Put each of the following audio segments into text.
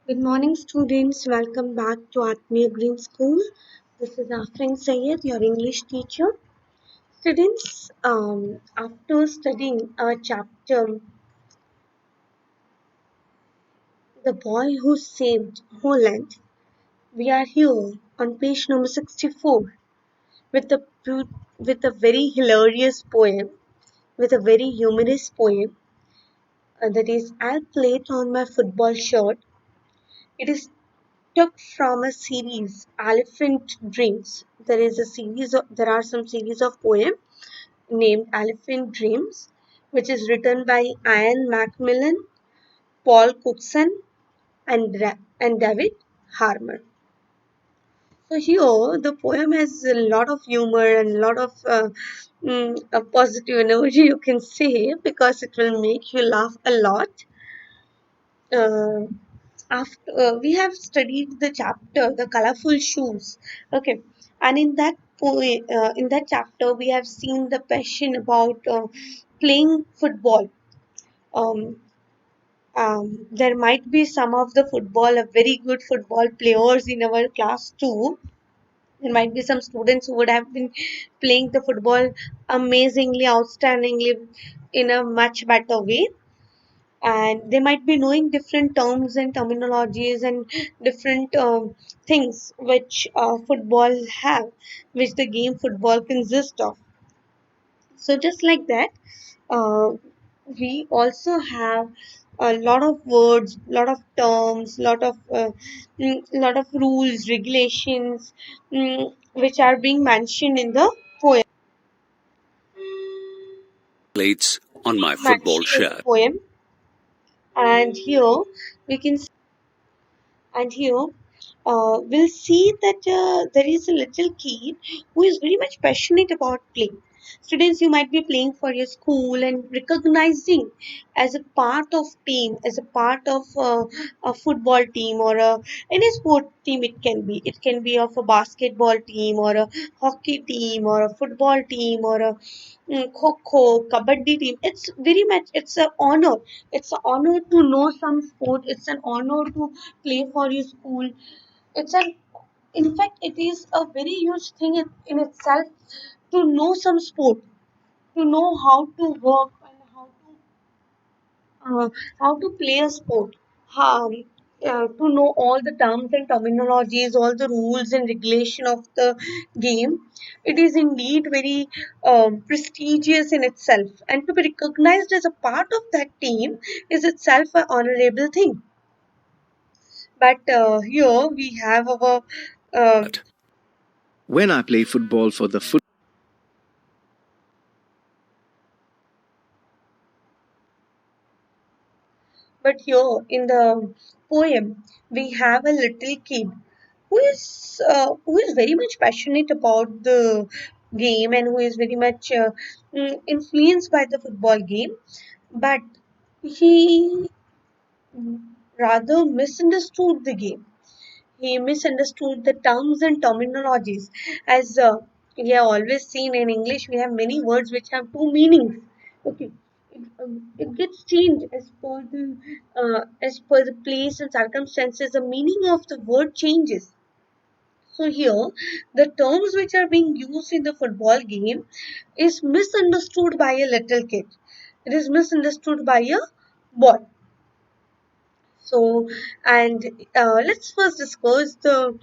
Good morning, students. Welcome back to Atmia Green School. This is Afrin Sayed, your English teacher. Students, after studying our chapter, The Boy Who Saved Holland, we are here on page number 64 with with a very hilarious poem, with a very humorous poem that is I'll play it on my football shirt. It is took from a series, Elephant Dreams. There are some series of poems named Elephant Dreams, which is written by Ian Macmillan, Paul Cookson, and David Harmer. So here, the poem has a lot of humor and a lot of a positive energy, you can say, because it will make you laugh a lot. Uh, after we have studied the chapter the colorful shoes, okay, and in that chapter we have seen the passion about playing football. um, there might be some of the football a very good football players in our class too. There might be some students who would have been playing the football amazingly, outstandingly, in a much better way, and they might be knowing different terms and terminologies and different things which football have, which the game football consists of. So just like that, uh, we also have a lot of words, lot of terms, lot of rules, regulations, which are being mentioned in the poem. Plates on my football Mentioned in the shirt. poem, and here we can and here we'll see that there is a little kid who is very much passionate about playing. Students, you might be playing for your school and recognizing as a part of team, as a part of a football team or any sport team. It can be of a basketball team or a hockey team or a football team or a kho kabaddi team. It's very much, it's an honor. It's an honor to know some sport. It's an honor to play for your school. It's an In fact, it is a very huge thing in itself to know some sport, to know how to work and how to play a sport, to know all the terms and terminologies, all the rules and regulation of the game. It is indeed very prestigious in itself, and to be recognized as a part of that team is itself an honorable thing. But here we have our uh, When I play football for the But here in the poem, we have a little kid who is very much passionate about the game and who is very much influenced by the football game. But he rather misunderstood the game. He misunderstood the terms and terminologies. As we have always seen in English, we have many words which have two meanings. Okay, it gets changed as per the place and circumstances. The meaning of the word changes. So here, the terms which are being used in the football game is misunderstood by a little kid. It is misunderstood by a boy. So, and let's first discuss the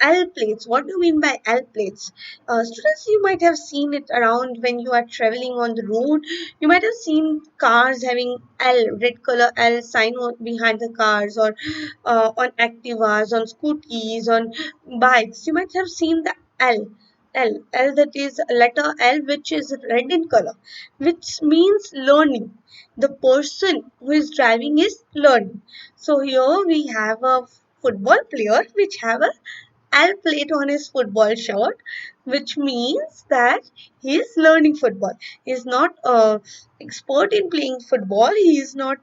L plates. What do you mean by L plates? Students, you might have seen it around when you are traveling on the road. You might have seen cars having L, red color L sign behind the cars, or on Activas, on scooties, on bikes. You might have seen the L. L, that is letter L, which is red in color, which means learning. The person who is driving is learning. So here we have a football player which have a Al played on his football shirt, which means that he is learning football. He is not expert in playing football. He is not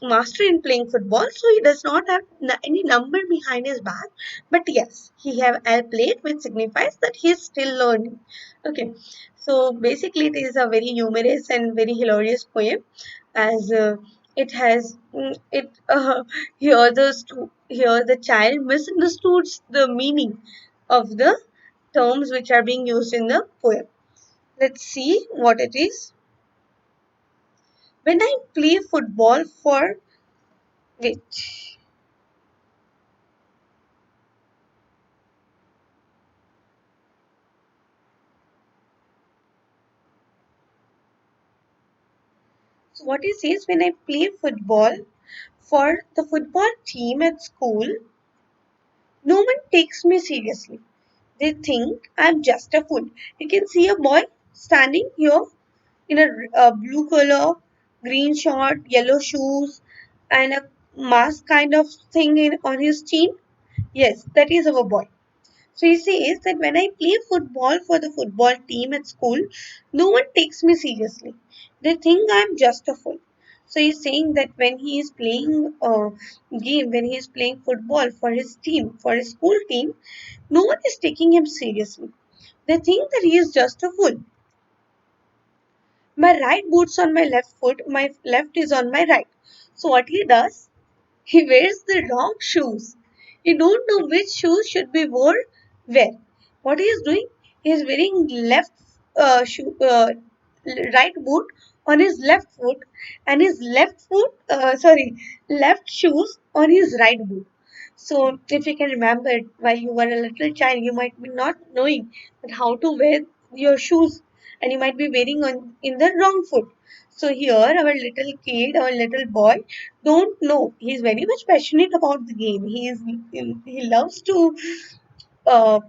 master in playing football. So he does not have any number behind his back. But yes, he have Al played, which signifies that he is still learning. Okay. So basically, it is a very humorous and very hilarious poem, as It has it here the child misunderstood the meaning of the terms which are being used in the poem. Let's see what it is. When I play football for which? So what he says, when I play football for the football team at school, no one takes me seriously. They think I'm just a fool. You can see a boy standing here in a blue color, green short, yellow shoes, and a mask kind of thing on his chin. Yes, that is our boy. So he says that when I play football for the football team at school, no one takes me seriously. They think I'm just a fool. So he's saying that when he is playing a game, when he is playing football for his team, for his school team, no one is taking him seriously. They think that he is just a fool. My right boot's on my left foot, my left is on my right. So what he does, he wears the wrong shoes. He don't know which shoes should be worn where. What he is doing, he is wearing right boot on his left foot and his left shoes on his right boot. So if you can remember it, while you were a little child, you might be not knowing that how to wear your shoes and you might be wearing on in the wrong foot. So here our little kid, our little boy don't know. He's very much passionate about the game. He loves to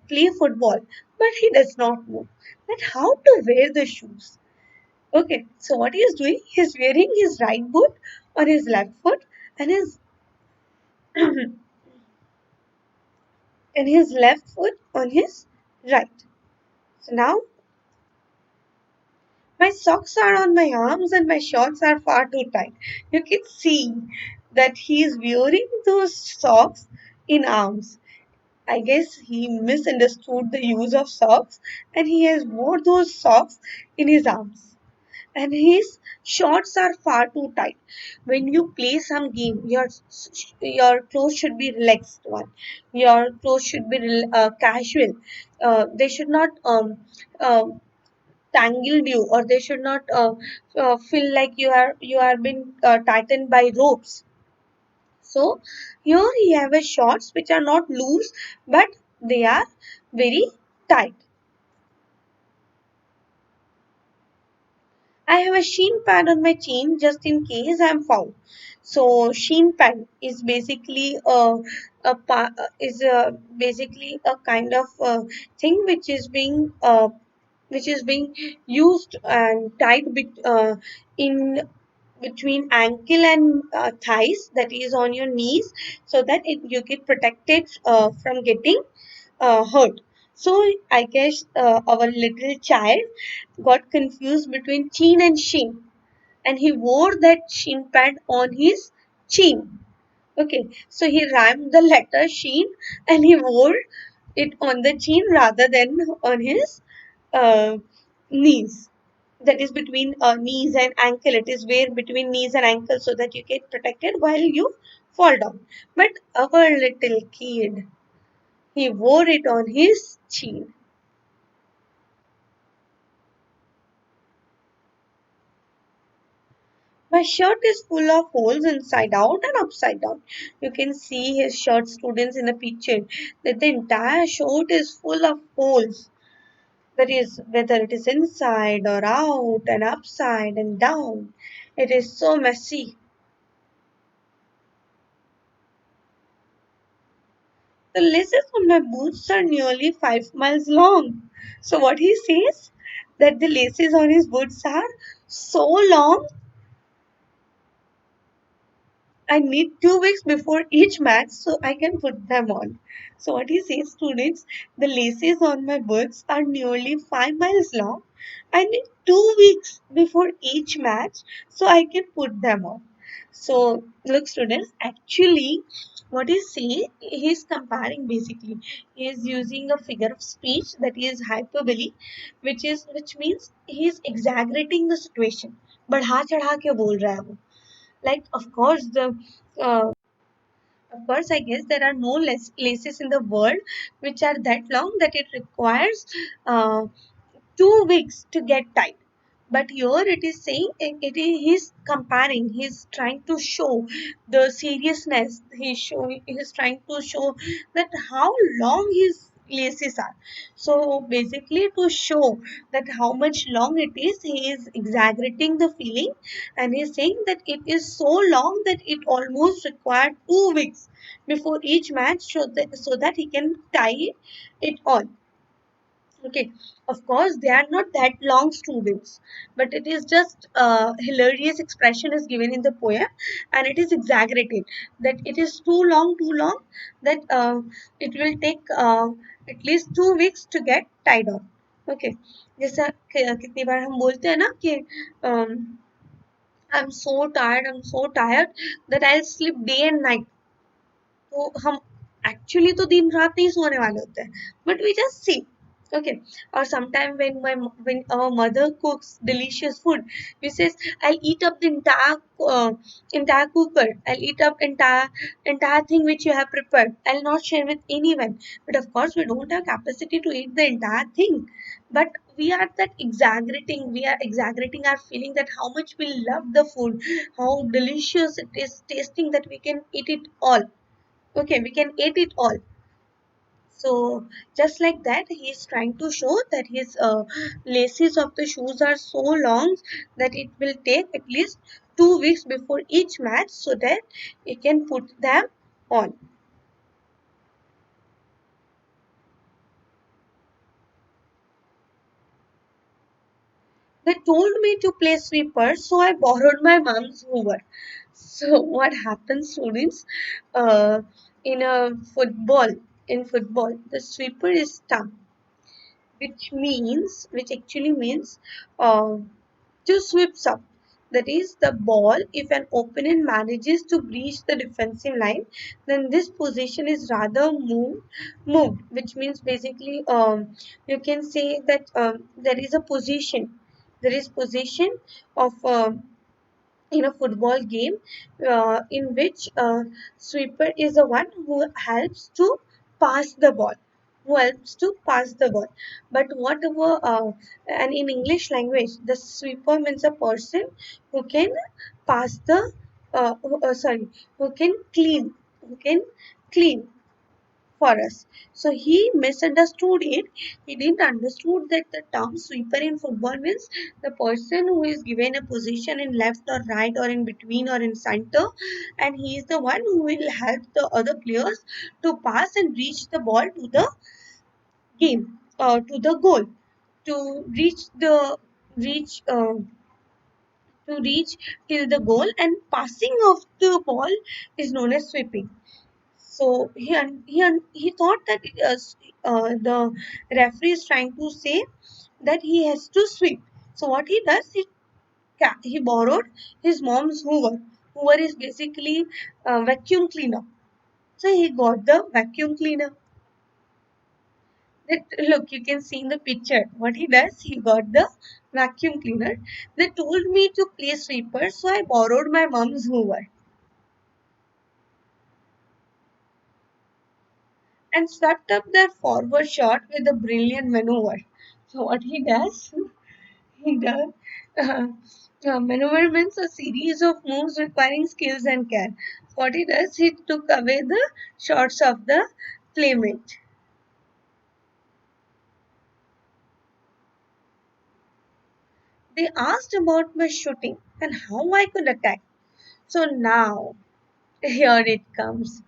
play football, but he does not know that how to wear the shoes. Okay, so what he is doing, he's wearing his right boot on his left foot and his and his left foot on his right. So now my socks are on my arms and my shorts are far too tight. You can see that he is wearing those socks in arms. I guess he misunderstood the use of socks and he has wore those socks in his arms. And his shorts are far too tight. When you play some game, your clothes should be relaxed one. Your clothes should be casual. They should not uh, tangled you, or they should not feel like you are being tightened by ropes. So here you have a shorts which are not loose, but they are very tight. I have a sheen pad on my chin just in case I'm found. So sheen pad is basically basically a kind of thing which is being used and tied in between ankle and thighs, that is on your knees, so that you get protected from getting hurt. So I guess our little child got confused between chin and shin, and he wore that shin pad on his chin. Okay, so he rhymed the letter sheen and he wore it on the chin rather than on his uh, knees. That is between knees and ankle. It is where between knees and ankle so that you get protected while you fall down. But our little kid, he wore it on his chin. My shirt is full of holes inside out and upside down. You can see his shirt, students, in the picture, that the entire shirt is full of holes. That is, whether it is inside or out and upside and down. It is so messy. The laces on my boots are nearly 5 miles long. So what he says, that the laces on his boots are so long, I need 2 weeks before each match so I can put them on. So what he says, students, the laces on my boots are nearly 5 miles long. I need 2 weeks before each match so I can put them on. So look, students, actually what he say, he's comparing basically. He is using a figure of speech, that is hyperbole, which means he is exaggerating the situation. बढ़ा चढ़ा के बोल रहा है वो. Like, uh, of course, I guess there are no laces in the world which are that long that it requires uh, 2 weeks to get tied. But here it is saying he's comparing, he's trying to show the seriousness. He's trying to show that how long his laces are. So basically, to show that how much long it is, he is exaggerating the feeling, and he's saying that it is so long that it almost required 2 weeks before each match, so that he can tie it on. Okay, of course, they are not that long students, but it is just hilarious expression is given in the poem, and it is exaggerated that it is too long that it will take at least 2 weeks to get tied on. Okay, जैसा कितनी बार हम बोलते हैं ना कि I'm so tired that I'll sleep day and night. तो हम actually तो दिन रात नहीं सोने वाले होते हैं but we just see okay or sometime when our mother cooks delicious food we says I'll eat up the entire cooker, I'll eat up entire thing which you have prepared, I'll not share with anyone. But of course we don't have capacity to eat the entire thing, but we are exaggerating our feeling that how much we love the food, how delicious it is tasting that we can eat it all. Okay, we can eat it all. So just like that, he is trying to show that his laces of the shoes are so long that it will take at least 2 weeks before each match so that he can put them on. They told me to play sweeper, so I borrowed my mom's Hoover. So what happens, students? Uh, in a football, in football, the sweeper is stump, which actually means uh, to sweeps up. That is the ball. If an opponent manages to breach the defensive line, then this position is rather moved, which means basically you can say that there is a position. There is position of in a football game in which sweeper is the one who helps to pass the ball, but whatever and in English language the sweeper means a person who can pass the sorry, who can clean for us. So he misunderstood it. He didn't understood that the term sweeper in football means the person who is given a position in left or right or in between or in center, and he is the one who will help the other players to pass and reach the ball to the game, to the goal, to reach reach till the goal, and passing of the ball is known as sweeping. So he thought that the referee is trying to say that he has to sweep. So what he does, he borrowed his mom's Hoover. Hoover is basically a vacuum cleaner. So he got the vacuum cleaner. That, look, you can see in the picture. What he does, he got the vacuum cleaner. They told me to play sweeper, so I borrowed my mom's Hoover and swept up their forward shot with a brilliant maneuver. So what he does, he does. Uh, maneuver means a series of moves requiring skills and care. What he does, he took away the shots of the playmate. They asked about my shooting and how I could attack. So now here it comes.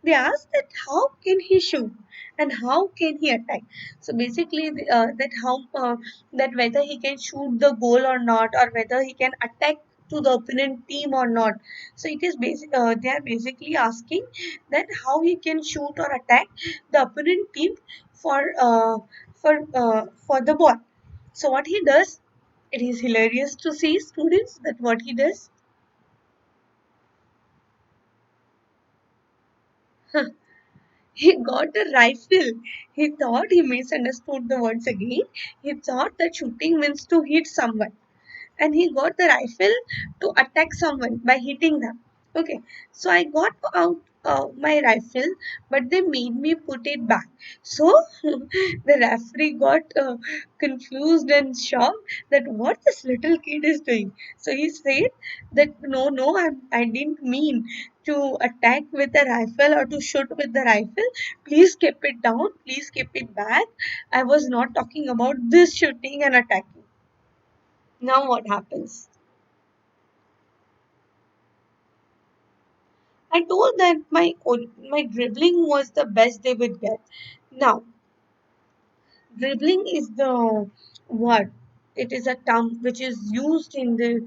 They ask that how can he shoot and how can he attack. So basically, that whether he can shoot the goal or not, or whether he can attack to the opponent team or not. So it is they are basically asking that how he can shoot or attack the opponent team for uh, for the ball. So what he does, it is hilarious to see students that what he does. He got a rifle. He thought he misunderstood the words again. He thought that shooting means to hit someone. and he got the rifle to attack someone by hitting them. Okay, so I got out my rifle, but they made me put it back. So the referee got confused and shocked that what this little kid is doing. So he said that no, I didn't mean to attack with a rifle or to shoot with the rifle. Please keep it down. Please keep it back. I was not talking about this shooting and attacking. Now what happens? I told that my dribbling was the best they would get. Now, dribbling is the what? It is a term which is used in the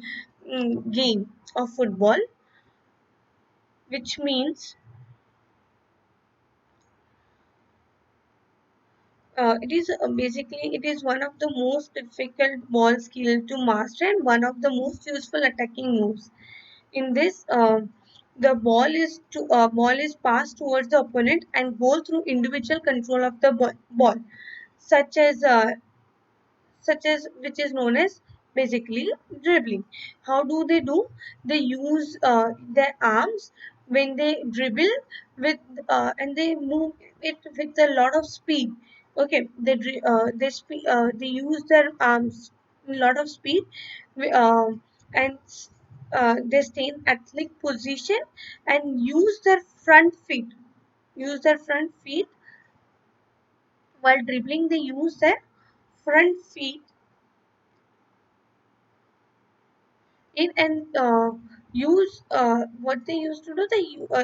game of football, which means it is one of the most difficult ball skill to master and one of the most useful attacking moves. In this, the ball is passed towards the opponent and goal through individual control of the ball, such as which is known as basically dribbling. How do they do? They use their arms when they dribble with and they move it with a lot of speed. Okay, they use their arms a lot of speed, and they stay in athletic position and use their front feet. Use their front feet while dribbling. They use their front feet in and use what they used to do.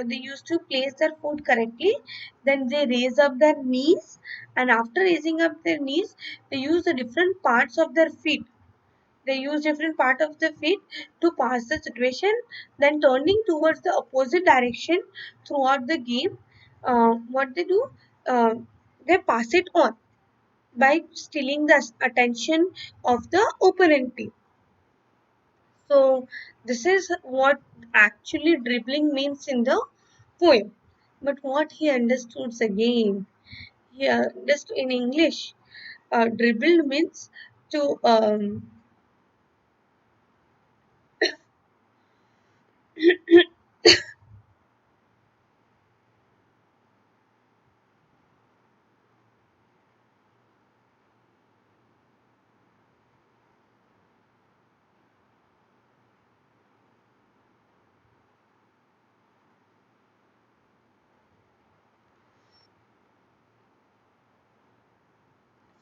They used to place their foot correctly, then they raise up their knees, and after raising up their knees they use the different parts of their feet. They use different part of the feet to pass the situation, then turning towards the opposite direction throughout the game. What they do, uh, they pass it on by stealing the attention of the opponent team. So this is what actually dribbling means in the poem. But what he understood again, here just in English, dribble means to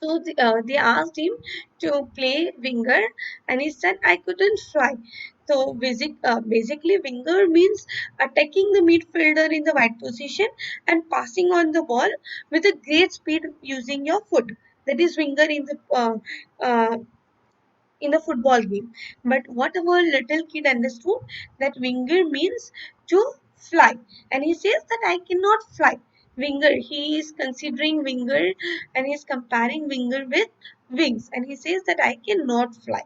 so they asked him to play winger, and he said, I couldn't fly. So basically, winger means attacking the midfielder in the wide position and passing on the ball with a great speed using your foot. That is winger uh, in a football game. But what our little kid understood that winger means to fly, and he says that I cannot fly. Winger, he is considering winger and he is comparing winger with wings, and he says that I cannot fly.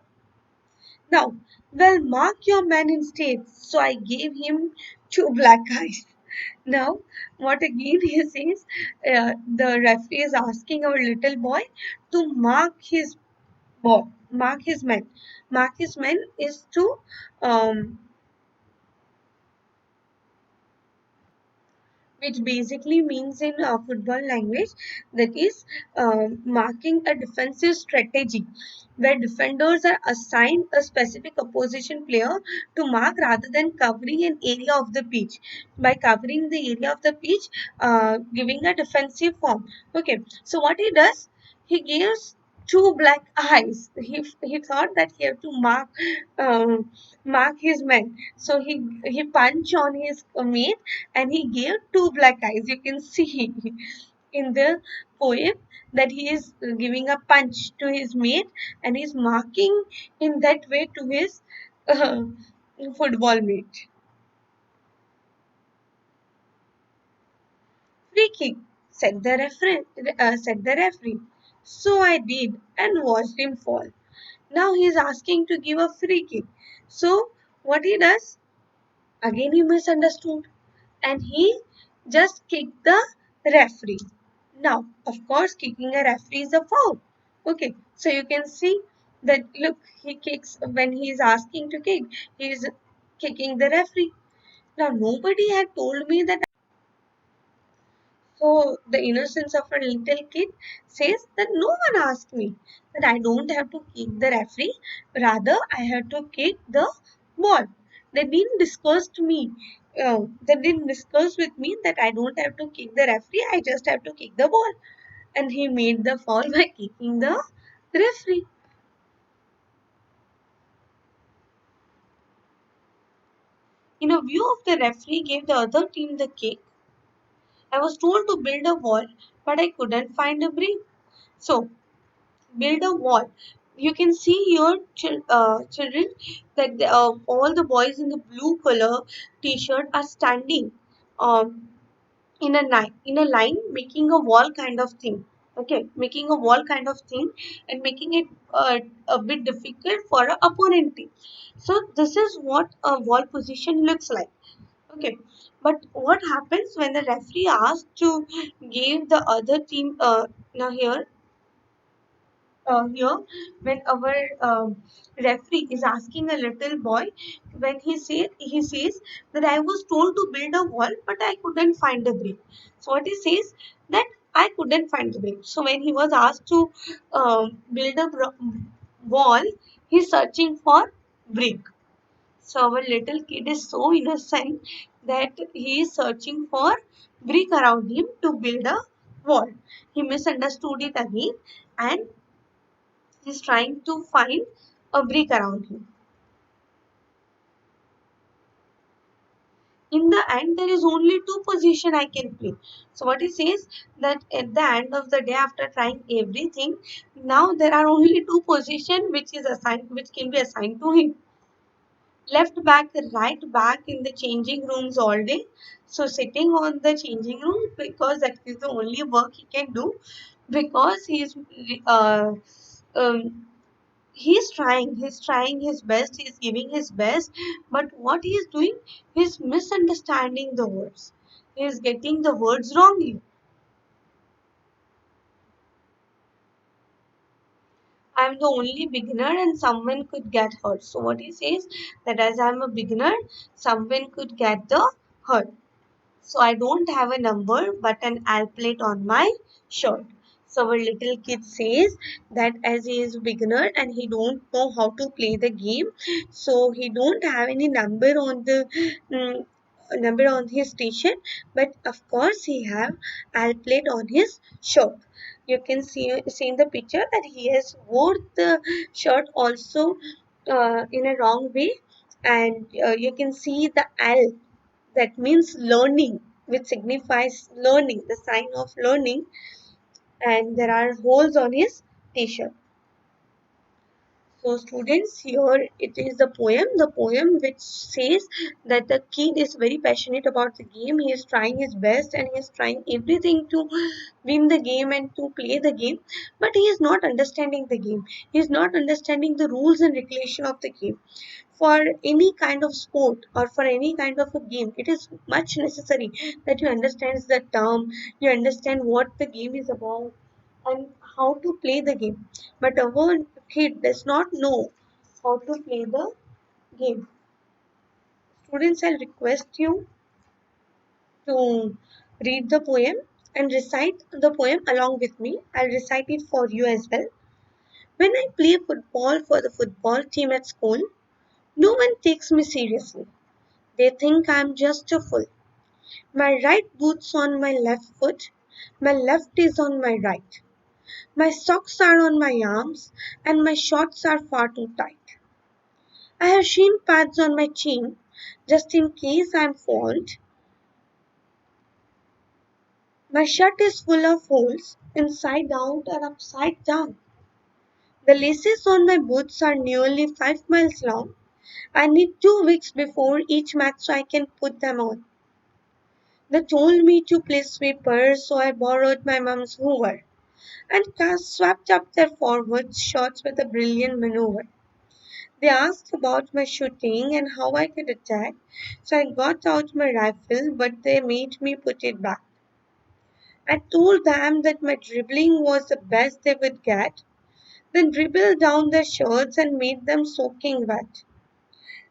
Now, well, mark your man instead. So I gave him two black eyes. Now, what again he says, the referee is asking our little boy to mark his men. Mark his men is to um, which basically means in football language that is marking a defensive strategy where defenders are assigned a specific opposition player to mark rather than covering an area of the pitch. By covering the area of the pitch, giving a defensive form. Okay, so what he does, he gives two black eyes. He thought that he had to mark his men, so he punched on his mate and he gave two black eyes. You can see in the poem that he is giving a punch to his mate and he's marking in that way to his uh, football mate. Free kick, said the referee. So I did and watched him fall. Now he is asking to give a free kick. So what he does? Again he misunderstood and he just kicked the referee. Now, of course, kicking a referee is a foul. Okay, so you can see. That look, he kicks when he is asking to kick, he is kicking the referee. Now nobody had told me that. So the innocence of a little kid says that no one asked me that I don't have to kick the referee, rather I have to kick the ball. They didn't discuss to me. They didn't discuss with me that I don't have to kick the referee. I just have to kick the ball, and he made the foul by kicking the referee. In a view of the referee gave the other team the kick. I was told to build a wall, but I couldn't find a brick. So build a wall. You can see your children that all the boys in the blue color t-shirt are standing um, in a line, making a wall kind of thing. Okay, making a wall kind of thing and making it a bit difficult for an opponent team. So this is what a wall position looks like. Okay, but what happens when the referee asks to give the other team? Now here when our referee is asking a little boy, when he says that I was told to build a wall but I couldn't find a brick. So what he says that I couldn't find the brick. So when he was asked to build a wall, he's searching for brick. So our little kid is so innocent that he is searching for brick around him to build a wall. He misunderstood it again, and he's trying to find a brick around him. In the end, there is only two position I can play. So what he says that at the end of the day, after trying everything, now there are only two position which can be assigned to him. Left back, right back in the changing rooms all day. So sitting on the changing room because that is the only work he can do, because uh, um, he's trying his best, he's giving his best, but what he is doing, he's misunderstanding the words, he's getting the words wrongly. I'm the only beginner and someone could get hurt. So what he says that as I'm a beginner, someone could get the hurt. So I don't have a number but an L plate on my shirt. So our little kid says that as he is a beginner and he don't know how to play the game, so he don't have any mm, number on his t-shirt, but of course he have L plate on his shirt. You can see in the picture that he has wore the shirt also in a wrong way, and you can see the L, that means learning, which signifies learning, the sign of learning, and there are holes on his t-shirt. So students, here it is the poem which says that the kid is very passionate about the game. He is trying his best and he is trying everything to win the game and to play the game, but he is not understanding the game. He is not understanding the rules and regulation of the game. For any kind of sport or for any kind of a game, it is much necessary that you understand the term, you understand what the game is about and how to play the game. But our kid does not know how to play the game. Students, I'll request you to read the poem and recite the poem along with me. I'll recite it for you as well. When I play football for the football team at school, no one takes me seriously. They think I'm just a fool. My right boot's on my left foot, my left is on my right. My socks are on my arms, and my shorts are far too tight. I have shin pads on my chin, just in case I'm fault. My shirt is full of holes, inside out and upside down. The laces on my boots are nearly 5 miles long. I need 2 weeks before each match so I can put them on. They told me to play sweeper, so I borrowed my mom's hoover and cast swept up their forward shots with a brilliant maneuver. They asked about my shooting and how I could attack, so I got out my rifle, but they made me put it back. I told them that my dribbling was the best they would get. then dribbled down their shirts and made them soaking wet.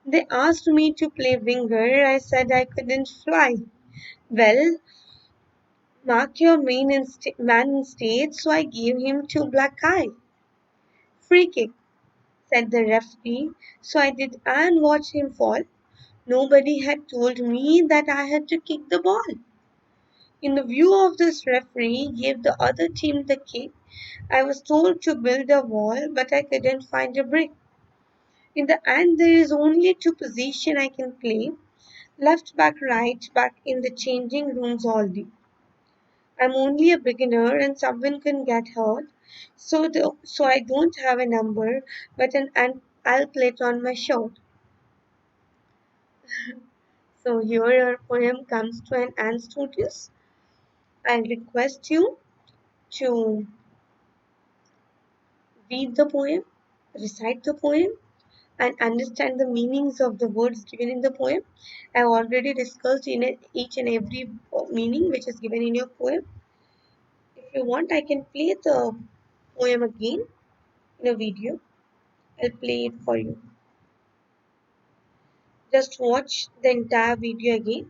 They asked me to play winger. I said I couldn't fly. Well, mark your man in state, so I gave him two black eyes. Free kick, said the referee, so I did and watched him fall. Nobody had told me that I had to kick the ball. In the view of this referee gave the other team the kick. I was told to build a wall, but I couldn't find a brick. In the end, there is only two positions I can play: left back, right back in the changing rooms all day. I'm only a beginner and someone can get hurt, so I don't have a number, but I'll play it on my shirt. So here your poem comes to an end, students. I request you to read the poem, recite the poem, and understand the meanings of the words given in the poem. I've already discussed in it each and every meaning which is given in your poem. If you want, I can play the poem again in a video. I'll play it for you. Just watch the entire video again.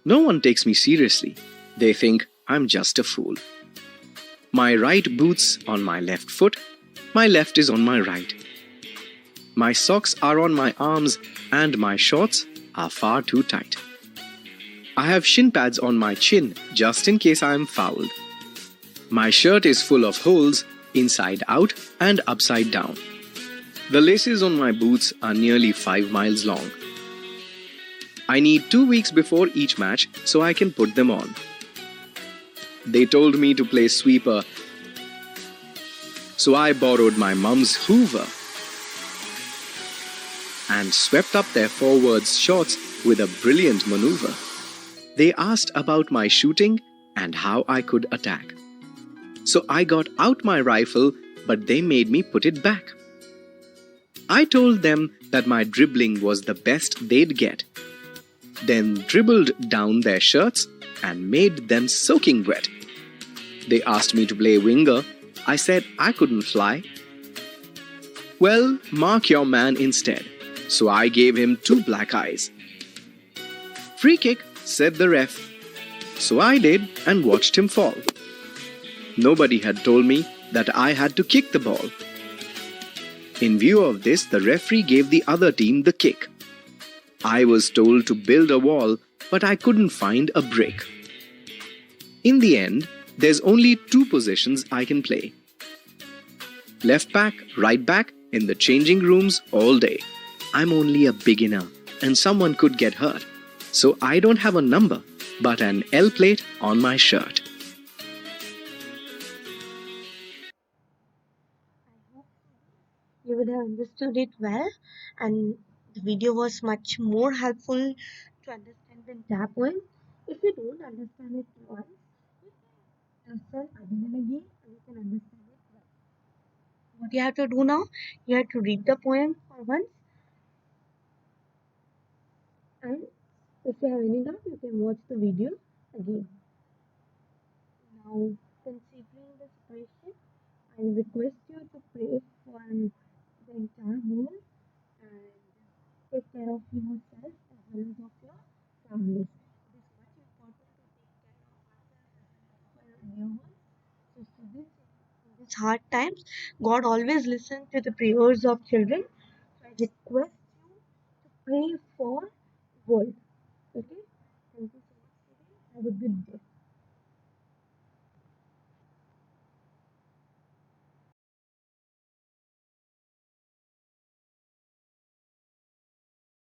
No one takes me seriously. They think I'm just a fool. My right boot's on my left foot, my left is on my right. My socks are on my arms, and my shorts are far too tight. I have shin pads on my chin just in case I am fouled. My shirt is full of holes, inside out and upside down. The laces on my boots are nearly 5 miles long. I need 2 weeks before each match so I can put them on. They told me to play sweeper, so I borrowed my mum's Hoover and swept up their forwards' shots with a brilliant maneuver. They asked about my shooting and how I could attack. So I got out my rifle, but they made me put it back. I told them that my dribbling was the best they'd get, then dribbled down their shirts and made them soaking wet. They asked me to play winger. I said I couldn't fly. Well, mark your man instead. So I gave him two black eyes. Free kick, said the ref. So I did and watched him fall. Nobody had told me that I had to kick the ball. In view of this, the referee gave the other team the kick. I was told to build a wall, but I couldn't find a brick. In the end, there's only two positions I can play: left back, right back, in the changing rooms all day. I'm only a beginner and someone could get hurt. So I don't have a number, but an L plate on my shirt. You would have understood it well, and the video was much more helpful to understand the entire poem. If you don't understand it once, you can listen again and again, and you can understand it well. What you have to do now, you have to read the poem for once, and if you have any doubt, you can watch the video again. Now, considering this question, I request you to pray for the entire world and take care of yourself as well as of your families. It is much important to take care of ourselves as well as our dear ones. So, students, in these hard times, God always listens to the prayers of children. So, I request you to pray for world. Okay? Thank you so much, students. Have a good day.